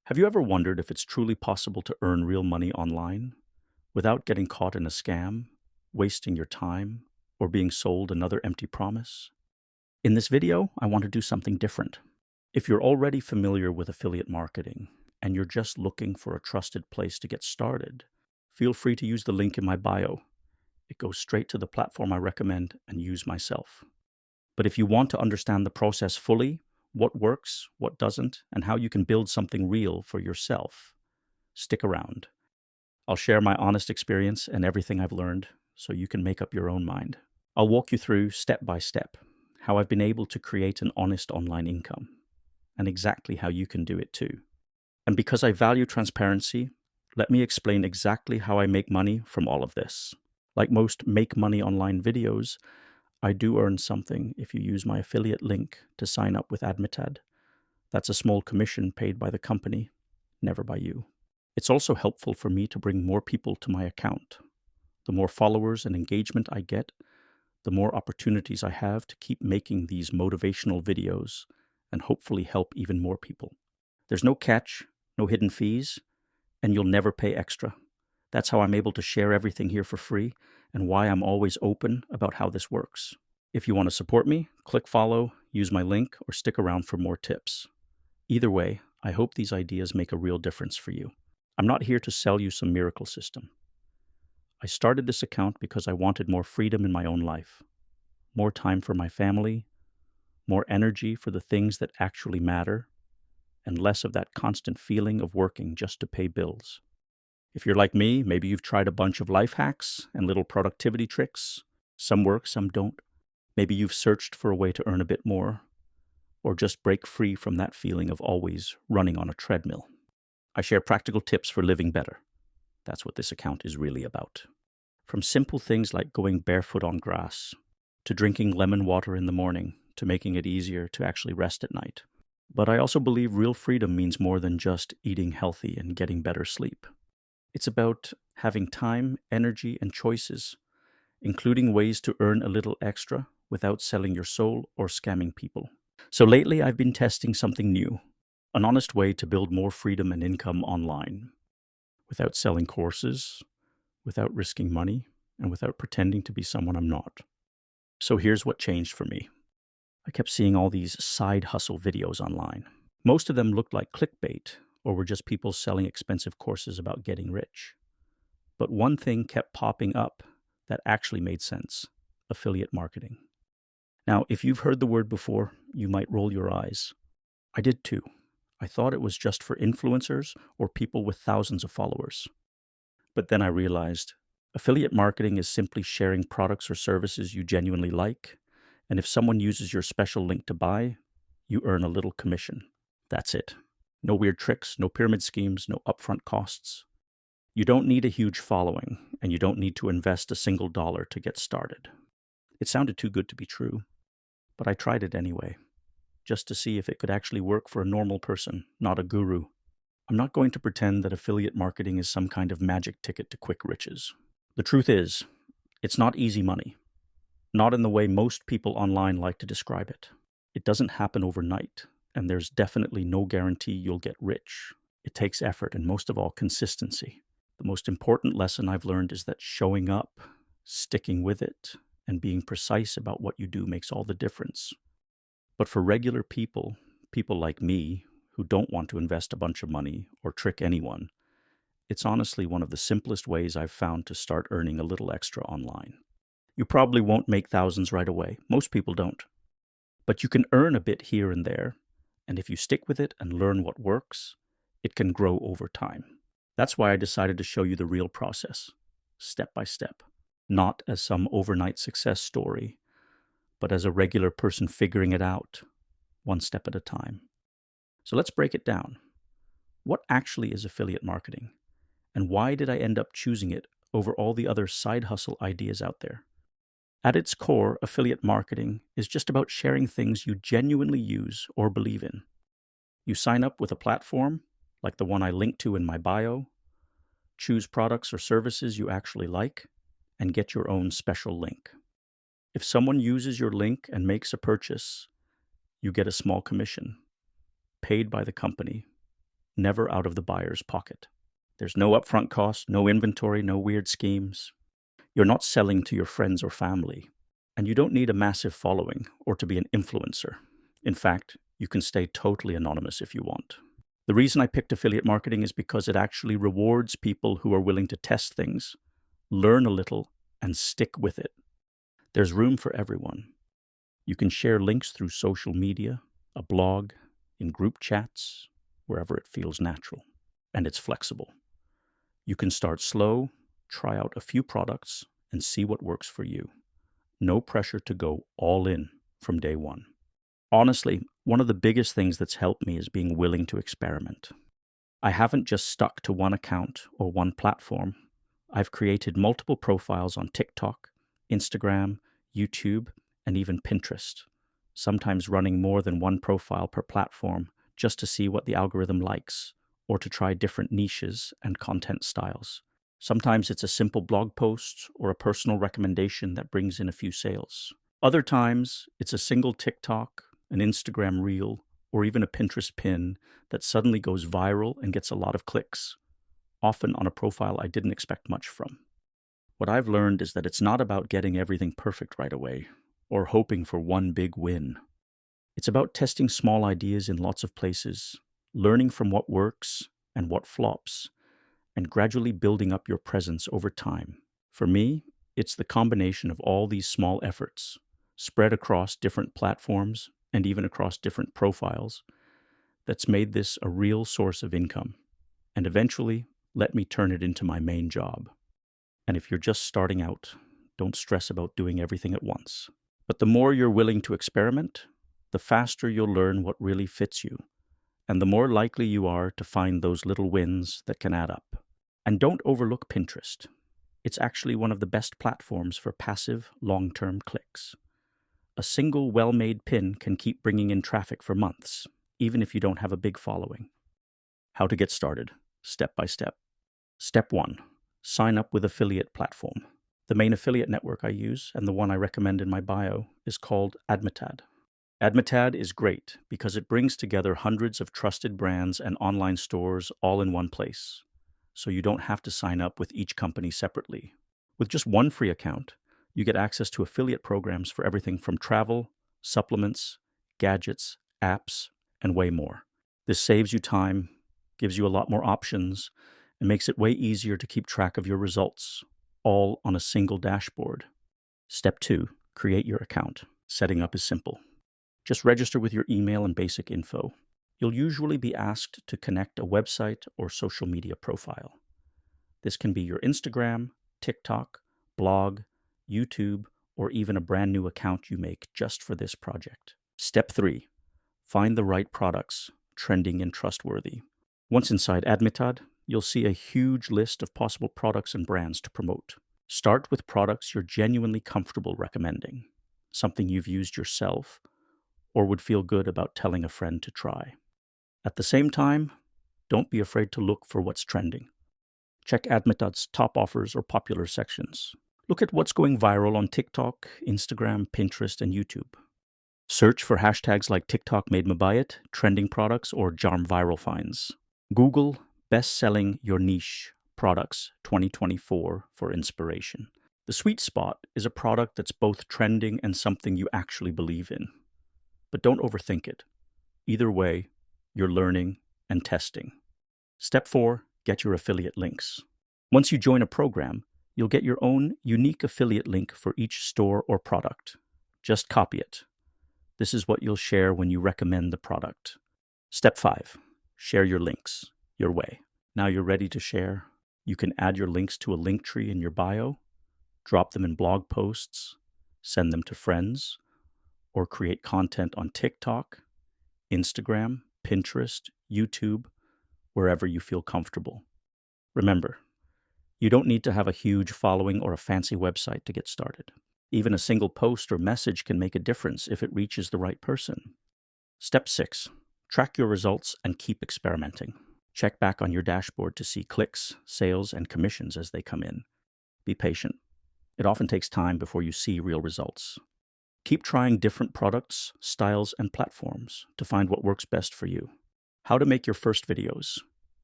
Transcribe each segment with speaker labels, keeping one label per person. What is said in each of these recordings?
Speaker 1: Have you ever wondered if it's truly possible to earn real money online without getting caught in a scam, wasting your time, or being sold another empty promise? In this video, I want to do something different. If you're already familiar with affiliate marketing and you're just looking for a trusted place to get started, feel free to use the link in my bio. It goes straight to the platform I recommend and use myself. But if you want to understand the process fully, what works, what doesn't, and how you can build something real for yourself, stick around. I'll share my honest experience and everything I've learned so you can make up your own mind. I'll walk you through step by step how I've been able to create an honest online income and exactly how you can do it too. And because I value transparency, let me explain exactly how I make money from all of this. Like most make money online videos, I do earn something if you use my affiliate link to sign up with Admitad. That's a small commission paid by the company, never by you. It's also helpful for me to bring more people to my account. The more followers and engagement I get, the more opportunities I have to keep making these motivational videos and hopefully help even more people. There's no catch, no hidden fees, and you'll never pay extra. That's how I'm able to share everything here for free and why I'm always open about how this works. If you want to support me, click follow, use my link, or stick around for more tips. Either way, I hope these ideas make a real difference for you. I'm not here to sell you some miracle system. I started this account because I wanted more freedom in my own life, more time for my family, more energy for the things that actually matter, and less of that constant feeling of working just to pay bills. If you're like me, maybe you've tried a bunch of life hacks and little productivity tricks. Some work, some don't. Maybe you've searched for a way to earn a bit more, or just break free from that feeling of always running on a treadmill. I share practical tips for living better. That's what this account is really about. From simple things like going barefoot on grass, to drinking lemon water in the morning, to making it easier to actually rest at night. But I also believe real freedom means more than just eating healthy and getting better sleep. It's about having time, energy, and choices, including ways to earn a little extra without selling your soul or scamming people. So lately, I've been testing something new, an honest way to build more freedom and income online, without selling courses, without risking money, and without pretending to be someone I'm not. So here's what changed for me. I kept seeing all these side hustle videos online. Most of them looked like clickbait, or were just people selling expensive courses about getting rich. But one thing kept popping up that actually made sense: affiliate marketing. Now, if you've heard the word before, you might roll your eyes. I did too. I thought it was just for influencers or people with thousands of followers. But then I realized affiliate marketing is simply sharing products or services you genuinely like, and if someone uses your special link to buy, you earn a little commission. That's it. No weird tricks, no pyramid schemes, no upfront costs. You don't need a huge following, and you don't need to invest a single dollar to get started. It sounded too good to be true, but I tried it anyway, just to see if it could actually work for a normal person, not a guru. I'm not going to pretend that affiliate marketing is some kind of magic ticket to quick riches. The truth is, it's not easy money, not in the way most people online like to describe it. It doesn't happen overnight, and there's definitely no guarantee you'll get rich. It takes effort and, most of all, consistency. The most important lesson I've learned is that showing up, sticking with it, and being precise about what you do makes all the difference. But for regular people, people like me, who don't want to invest a bunch of money or trick anyone, it's honestly one of the simplest ways I've found to start earning a little extra online. You probably won't make thousands right away. Most people don't. But you can earn a bit here and there, and if you stick with it and learn what works, it can grow over time. That's why I decided to show you the real process, step by step, not as some overnight success story, but as a regular person figuring it out, one step at a time. So let's break it down. What actually is affiliate marketing? And why did I end up choosing it over all the other side hustle ideas out there? At its core, affiliate marketing is just about sharing things you genuinely use or believe in. You sign up with a platform, like the one I link to in my bio, choose products or services you actually like, and get your own special link. If someone uses your link and makes a purchase, you get a small commission, paid by the company, never out of the buyer's pocket. There's no upfront cost, no inventory, no weird schemes. You're not selling to your friends or family, and you don't need a massive following or to be an influencer. In fact, you can stay totally anonymous if you want. The reason I picked affiliate marketing is because it actually rewards people who are willing to test things, learn a little, and stick with it. There's room for everyone. You can share links through social media, a blog, in group chats, wherever it feels natural. And it's flexible. You can start slow, try out a few products, and see what works for you. No pressure to go all in from day one. Honestly, one of the biggest things that's helped me is being willing to experiment. I haven't just stuck to one account or one platform. I've created multiple profiles on TikTok, Instagram, YouTube, and even Pinterest, sometimes running more than one profile per platform just to see what the algorithm likes, or to try different niches and content styles. Sometimes it's a simple blog post or a personal recommendation that brings in a few sales. Other times, it's a single TikTok, an Instagram reel, or even a Pinterest pin that suddenly goes viral and gets a lot of clicks, often on a profile I didn't expect much from. What I've learned is that it's not about getting everything perfect right away, or hoping for one big win. It's about testing small ideas in lots of places, learning from what works and what flops, and gradually building up your presence over time. For me, it's the combination of all these small efforts, spread across different platforms and even across different profiles, that's made this a real source of income, and eventually let me turn it into my main job. And if you're just starting out, don't stress about doing everything at once. But the more you're willing to experiment, the faster you'll learn what really fits you, and the more likely you are to find those little wins that can add up. And don't overlook Pinterest. It's actually one of the best platforms for passive, long-term clicks. A single well-made pin can keep bringing in traffic for months, even if you don't have a big following. How to get started, step by step. Step 1. Sign up with affiliate platform. The main affiliate network I use, and the one I recommend in my bio, is called Admitad. Admitad is great because it brings together hundreds of trusted brands and online stores all in one place, so you don't have to sign up with each company separately. With just one free account, you get access to affiliate programs for everything from travel, supplements, gadgets, apps, and way more. This saves you time, gives you a lot more options, and makes it way easier to keep track of your results, all on a single dashboard. Step 2. Create your account. Setting up is simple. Just register with your email and basic info. You'll usually be asked to connect a website or social media profile. This can be your Instagram, TikTok, blog, YouTube, or even a brand new account you make just for this project. Step 3. Find the right products, trending and trustworthy. Once inside Admitad, you'll see a huge list of possible products and brands to promote. Start with products you're genuinely comfortable recommending, something you've used yourself, or would feel good about telling a friend to try. At the same time, don't be afraid to look for what's trending. Check Admitad's top offers or popular sections. Look at what's going viral on TikTok, Instagram, Pinterest, and YouTube. Search for hashtags like TikTok made me buy it, trending products, or Jarm viral finds. Google best-selling your niche products 2024 for inspiration. The sweet spot is a product that's both trending and something you actually believe in. But don't overthink it. Either way, you're learning and testing. Step 4, get your affiliate links. Once you join a program, you'll get your own unique affiliate link for each store or product. Just copy it. This is what you'll share when you recommend the product. Step 5, share your links your way. Now you're ready to share. You can add your links to a link tree in your bio, drop them in blog posts, send them to friends, or create content on TikTok, Instagram, Pinterest, YouTube, wherever you feel comfortable. Remember, you don't need to have a huge following or a fancy website to get started. Even a single post or message can make a difference if it reaches the right person. Step 6, track your results and keep experimenting. Check back on your dashboard to see clicks, sales, and commissions as they come in. Be patient. It often takes time before you see real results. Keep trying different products, styles, and platforms to find what works best for you. How to make your first videos,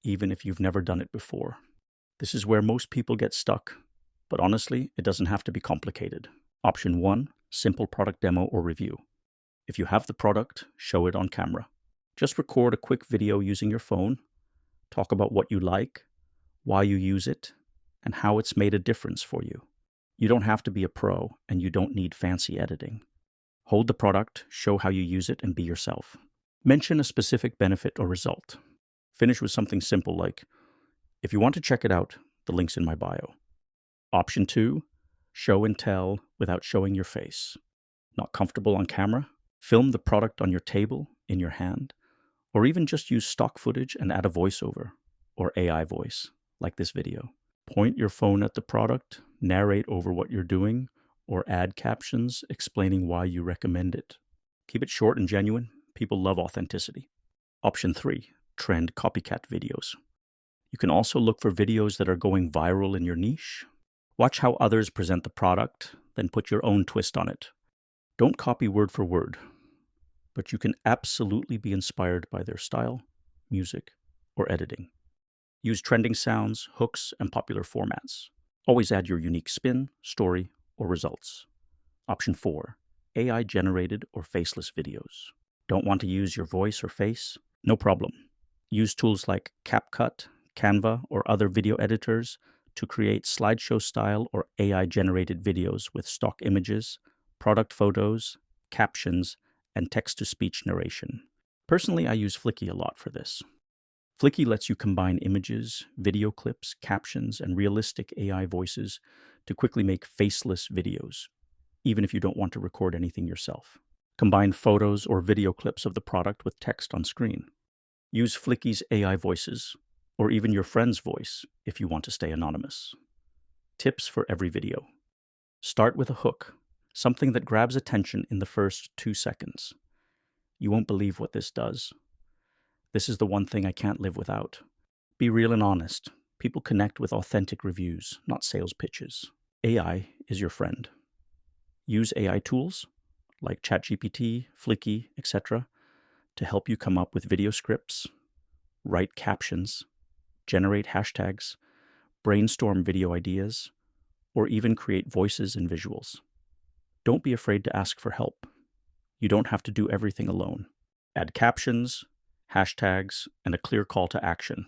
Speaker 1: even if you've never done it before. This is where most people get stuck, but honestly, it doesn't have to be complicated. Option 1, simple product demo or review. If you have the product, show it on camera. Just record a quick video using your phone, talk about what you like, why you use it, and how it's made a difference for you. You don't have to be a pro, and you don't need fancy editing. Hold the product, show how you use it, and be yourself. Mention a specific benefit or result. Finish with something simple like, if you want to check it out, the link's in my bio. Option 2, show and tell without showing your face. Not comfortable on camera? Film the product on your table, in your hand, or even just use stock footage and add a voiceover or AI voice, like this video. Point your phone at the product, narrate over what you're doing, or add captions explaining why you recommend it. Keep it short and genuine. People love authenticity. Option 3, trend copycat videos. You can also look for videos that are going viral in your niche. Watch how others present the product, then put your own twist on it. Don't copy word for word, but you can absolutely be inspired by their style, music, or editing. Use trending sounds, hooks, and popular formats. Always add your unique spin, story, or results. Option 4, AI-generated or faceless videos. Don't want to use your voice or face? No problem. Use tools like CapCut, Canva, or other video editors to create slideshow-style or AI-generated videos with stock images, product photos, captions, and text-to-speech narration. Personally, I use Flicky a lot for this. Flicky lets you combine images, video clips, captions, and realistic AI voices to quickly make faceless videos, even if you don't want to record anything yourself. Combine photos or video clips of the product with text on screen. Use Flicky's AI voices, or even your friend's voice if you want to stay anonymous. Tips for every video. Start with a hook, something that grabs attention in the first 2 seconds. You won't believe what this does. This is the one thing I can't live without. Be real and honest. People connect with authentic reviews, not sales pitches. AI is your friend. Use AI tools like ChatGPT, Flicky, etc. to help you come up with video scripts, write captions, generate hashtags, brainstorm video ideas, or even create voices and visuals. Don't be afraid to ask for help. You don't have to do everything alone. Add captions, hashtags, and a clear call to action.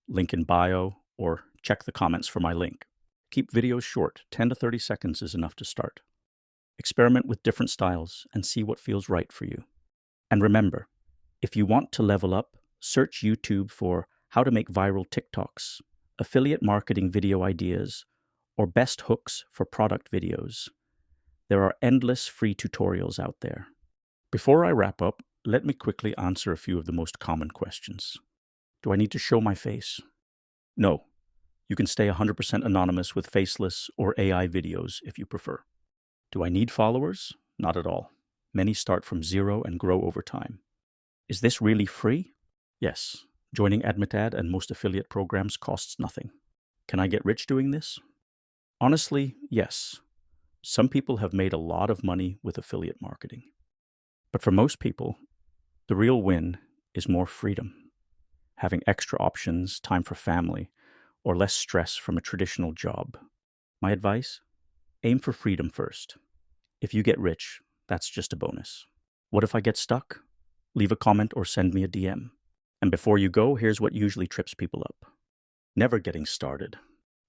Speaker 1: Link in bio, or check the comments for my link. Keep videos short. 10 to 30 seconds is enough to start. Experiment with different styles and see what feels right for you. And remember, if you want to level up, search YouTube for how to make viral TikToks, affiliate marketing video ideas, or best hooks for product videos. There are endless free tutorials out there. Before I wrap up, let me quickly answer a few of the most common questions. Do I need to show my face? No. You can stay 100% anonymous with faceless or AI videos if you prefer. Do I need followers? Not at all. Many start from zero and grow over time. Is this really free? Yes. Joining Admitad and most affiliate programs costs nothing. Can I get rich doing this? Honestly, yes. Some people have made a lot of money with affiliate marketing. But for most people, the real win is more freedom. Having extra options, time for family, or less stress from a traditional job. My advice? Aim for freedom first. If you get rich, that's just a bonus. What if I get stuck? Leave a comment or send me a DM. And before you go, here's what usually trips people up. Never getting started.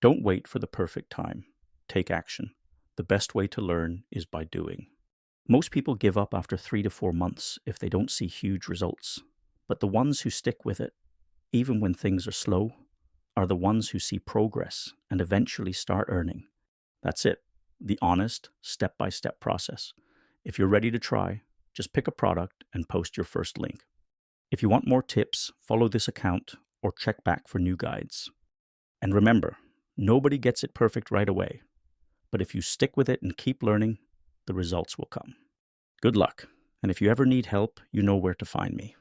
Speaker 1: Don't wait for the perfect time. Take action. The best way to learn is by doing. Most people give up after 3 to 4 months if they don't see huge results. But the ones who stick with it, even when things are slow, are the ones who see progress and eventually start earning. That's it. The honest, step-by-step process. If you're ready to try, just pick a product and post your first link. If you want more tips, follow this account or check back for new guides. And remember, nobody gets it perfect right away. But if you stick with it and keep learning, the results will come. Good luck. And if you ever need help, you know where to find me.